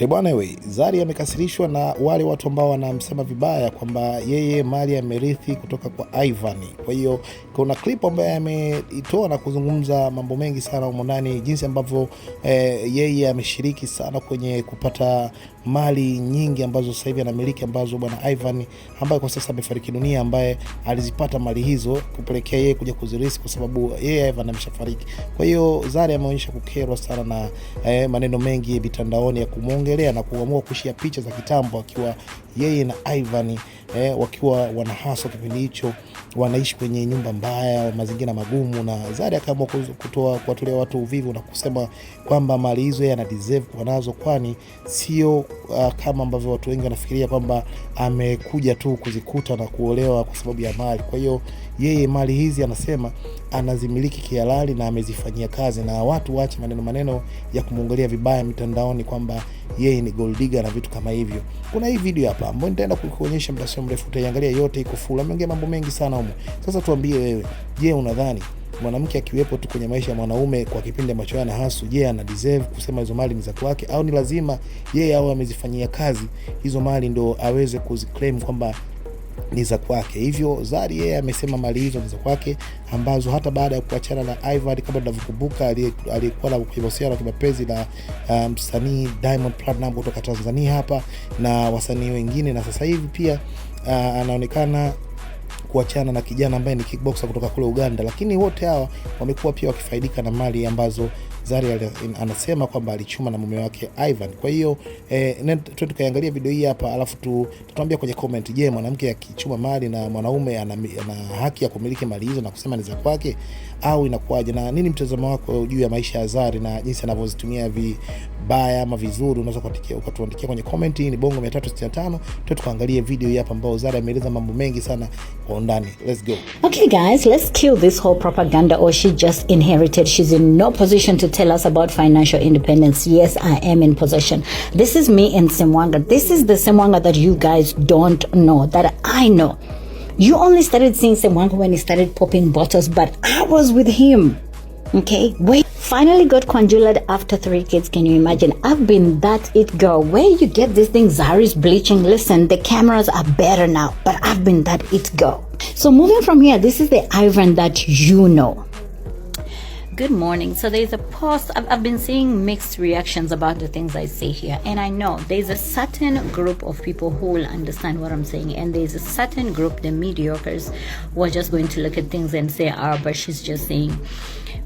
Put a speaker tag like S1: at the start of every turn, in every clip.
S1: Bwana we, Zari amekasirishwa na wale watu ambao wanamsema vibaya kwamba yeye mali amerithi kutoka kwa Ivan. Kwa hiyo kuna clip ambayo ameitoa na kuzungumza mambo mengi sana humo ndani, jinsi ambavyo yeye ameshiriki sana kwenye kupata mali nyingi ambazo sasa hivi anamiliki, ambazo bwana Ivan ambaye kwa sasa amefariki dunia, ambaye alizipata mali hizo kupelekea yeye kuja kuzirisi kwa sababu yeye Ivan ameshafariki. Kwa hiyo Zari ameonyesha kukerwa sana na maneno mengi mitandaoni ya kumuongelea na kuamua kushia picha za kitambo akiwa yeye na Ivan wakiwa wanahaswa kipindi hicho, wanaishi kwenye nyumba mbaya, mazingira magumu, na Zari akaamua kuwatolea watu uvivu na kusema kwamba mali hizo yeye ana deserve kuwa nazo, kwani sio kama ambavyo watu wengi wanafikiria kwamba amekuja tu kuzikuta na kuolewa kwa sababu ya mali. Kwa hiyo yeye mali hizi anasema anazimiliki kihalali na amezifanyia kazi, na watu waache maneno ya kumuongelea vibaya mitandaoni kwamba yeye ni gold digger na vitu kama hivyo. Kuna hii video hapa ambayo nitaenda kukuonyesha muda sio mrefu, utaiangalia yote iko full. Ameongea mambo mengi sana huko. Sasa tuambie wewe, je, unadhani mwanamke akiwepo tu kwenye maisha ya mwanaume kwa kipindi ambacho yana hasu, je, ana deserve kusema hizo mali ni za kwake, au ni lazima yeye au amezifanyia kazi hizo mali ndo aweze kuziclaim kwamba ni za kwake? Hivyo Zari yeye amesema mali hizo ni za kwake, ambazo hata baada ya kuachana na Ivan, kama tunavyokumbuka, alikuwa na mahusiano ya kimapenzi na msanii Diamond Platinum kutoka Tanzania hapa na wasanii wengine, na sasa hivi pia anaonekana kuachana na kijana ambaye ni kickboxer kutoka kule Uganda. Lakini wote hawa wamekuwa pia wakifaidika na mali ambazo Zari anasema kwamba alichuma na mume wake Ivan. Kwa hiyo tukaangalia video hii hapa, alafu tutuambia kwenye comment, je, mwanamke akichuma mali na mwanaume ana haki ya kumiliki mali hizo na kusema ni za kwake, au inakuwaje? Na nini mtazamo wako juu ya maisha ya Zari na jinsi anavyozitumia vibaya ama vizuri? Unaweza ukatuandikia kwenye comment. Hii ni Bongo 365. Tukaangalie video hii hapa ambayo Zari ameeleza mambo mengi sana kwa undani. Let's go.
S2: Okay guys, let's kill this whole propaganda, or she just inherited. She's in no position to tell us about financial independence. Yes, I am in possession. This is me and Semwanga. This is the Semwanga that you guys don't know, that I know. You only started seeing Semwanga when he started popping bottles, but I was with him. Okay, wait. Finally got conjured after 3 kids. Can you imagine? I've been that it girl. Where you get this thing? Zari's bleaching. Listen, the cameras are better now, but I've been that it girl. So moving from here, this is the Ivan that you know. Good morning. So there's a post. I've been seeing mixed reactions about the things I say here, and I know there's a certain group of people who will understand what I'm saying, and there's a certain group, the mediocres, who are just going to look at things and say, but she's just saying.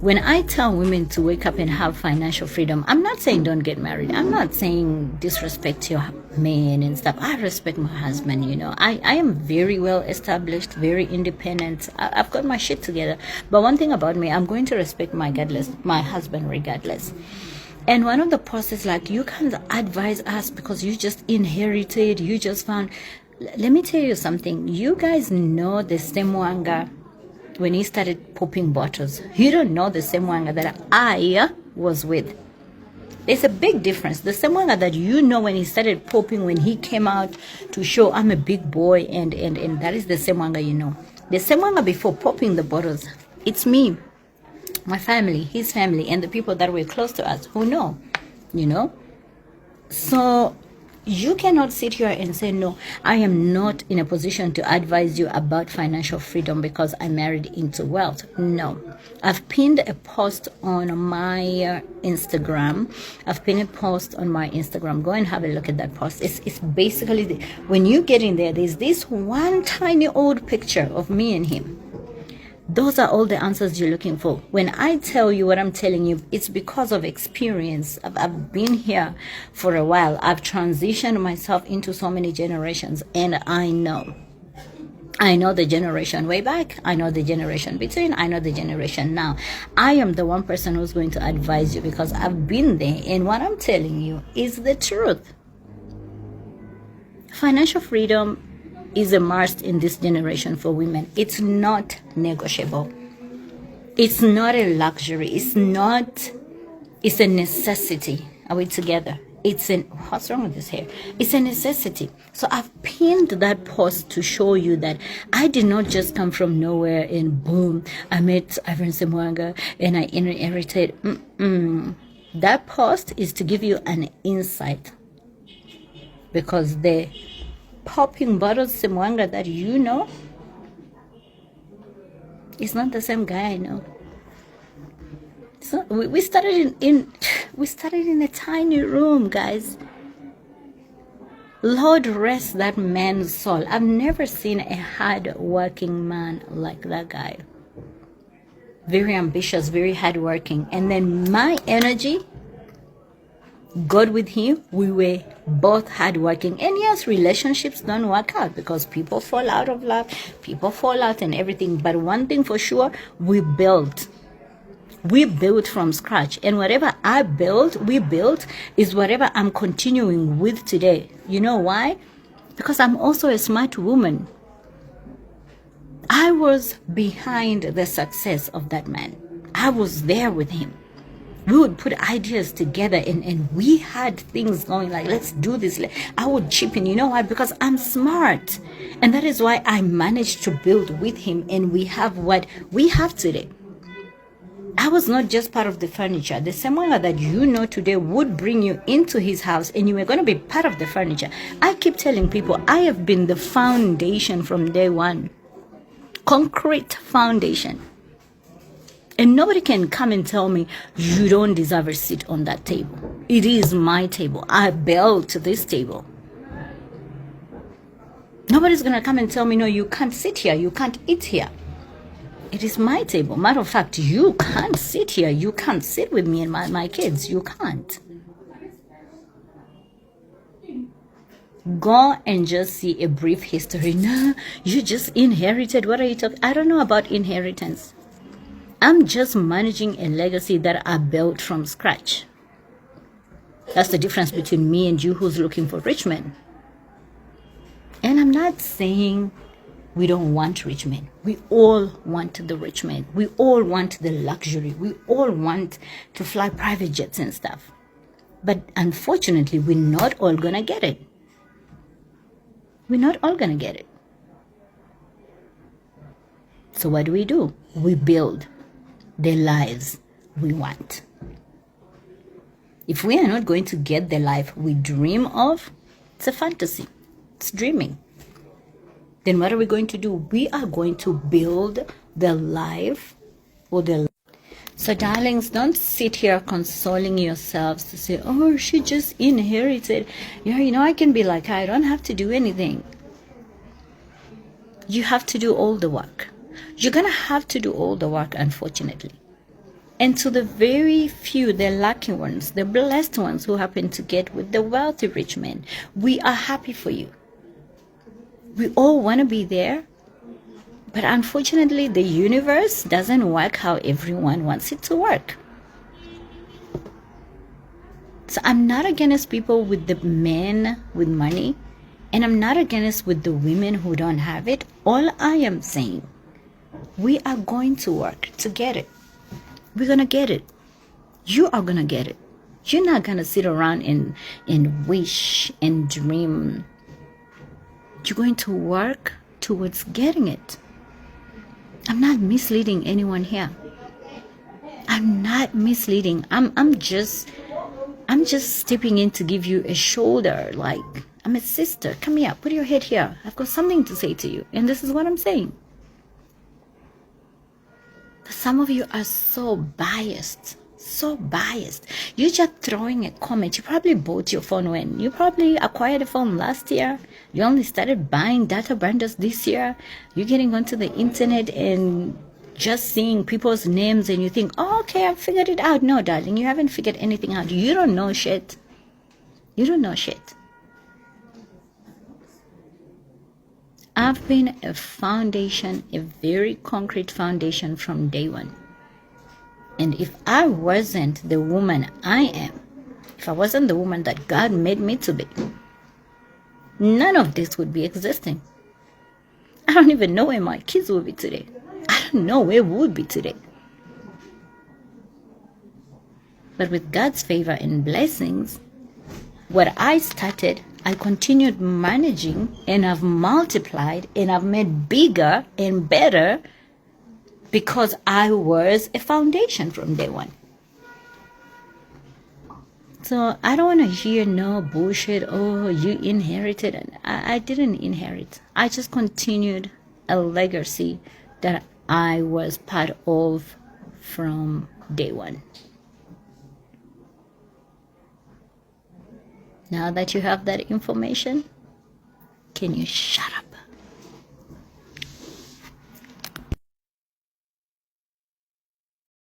S2: When I tell women to wake up and have financial freedom, I'm not saying don't get married. I'm not saying disrespect your man and stuff. I respect my husband, you know. I am very well established, very independent. I've got my shit together. But one thing about me, I'm going to respect my husband regardless. And one of the posts is like, you can't advise us because you just inherited, you just found. Let me tell you something. You guys know the Semwanga when he started popping bottles. You don't know the same Semwanga that I was with. There's a big difference. The same Semwanga that you know when he started popping, when he came out to show I'm a big boy, and that is the same Semwanga you know. The same Semwanga before popping the bottles, it's me, my family, his family, and the people that were close to us who know, you know. So you cannot sit here and say, no, I am not in a position to advise you about financial freedom because I married into wealth. No. I've pinned a post on my Instagram. Go and have a look at that post. It's basically, when you get in there, there's this one tiny old picture of me and him. Those are all the answers you're looking for. When I tell you what I'm telling you, it's because of experience. I've been here for a while. I've transitioned myself into so many generations, and I know. I know the generation way back. I know the generation between. I know the generation now. I am the one person who's going to advise you because I've been there, and what I'm telling you is the truth. Financial freedom is a must in this generation for women. It's not negotiable. It's not a luxury. It's a necessity. Are we together? What's wrong with this hair? It's a necessity. So I've pinned that post to show you that I did not just come from nowhere and boom, I met Ivan Semwanga and I inherited. That post is to give you an insight because the popping bottles Semwanga that you know is not the same guy I know. So we started we started in a tiny room, guys. Lord rest that man's soul. I've never seen a hard-working man like that guy. Very ambitious, very hardworking. And then my energy, God with him, we were both hardworking. And yes, relationships don't work out because people fall out of love, people fall out and everything. But one thing for sure, we built from scratch, and whatever we built is whatever I'm continuing with today. You know why? Because I'm also a smart woman. I was behind the success of that man. I was there with him. We would put ideas together and we had things going like, let's do this. I would chip in. You know why? Because I'm smart, and that is why I managed to build with him, and we have what we have today. I was not just part of the furniture. The Samuel that you know today would bring you into his house and you were going to be part of the furniture. I keep telling people I have been the foundation from day one. Concrete foundation. And nobody can come and tell me you don't deserve a seat on that table. It is my table. I built this table. Nobody's going to come and tell me, no, you can't sit here. You can't eat here. It is my table. Matter of fact, you can't sit here. You can't sit with me and my kids. You can't. Go and just see a brief history. No, you just inherited. What are you talking? I don't know about inheritance. I'm just managing a legacy that I built from scratch. That's the difference between me and you who's looking for rich men. And I'm not saying we don't want rich men. We all want the rich men. We all want the luxury. We all want to fly private jets and stuff. But unfortunately, we're not all going to get it. We're not all going to get it. So what do? We build the lives we want. If we are not going to get the life we dream of, it's a fantasy. It's dreaming. Then what are we going to do? We are going to build the life or the... So darlings, don't sit here consoling yourselves to say, oh, she just inherited. You know, I can be like, I don't have to do anything. You have to do all the work. You're going to have to do all the work, unfortunately. And to the very few, the lucky ones, the blessed ones who happen to get with the wealthy rich men, we are happy for you. We all want to be there, but unfortunately, the universe doesn't work how everyone wants it to work. So I'm not against people with the men with money, and I'm not against with the women who don't have it. All I am saying, we are going to work to get it. We're going to get it. You are going to get it. You're not going to sit around and wish and dream. You're going to work towards getting it. I'm not misleading anyone here. I'm not misleading. I'm just stepping in to give you a shoulder. Like, I'm a sister. Come here. Put your head here. I've got something to say to you. And this is what I'm saying. Some of you are so biased. So biased. You're just throwing a comment. You probably bought your phone when? You probably acquired a phone last year. You only started buying data bundles this year. You're getting onto the internet and just seeing people's names and you think, oh, okay, I've figured it out. No, darling, you haven't figured anything out. You don't know shit. You don't know shit. I've been a foundation, a very concrete foundation from day one. And if I wasn't the woman I am, if I wasn't the woman that God made me to be, none of this would be existing. I don't even know where my kids will be today. I don't know where we would be today. But with God's favor and blessings, what I started, I continued managing, and I've multiplied, and I've made bigger and better because I was a foundation from day one. So I don't want to hear no bullshit. Oh, you inherited it. I didn't inherit. I just continued a legacy that I was part of from day one. Now that you have that information, can you shut up?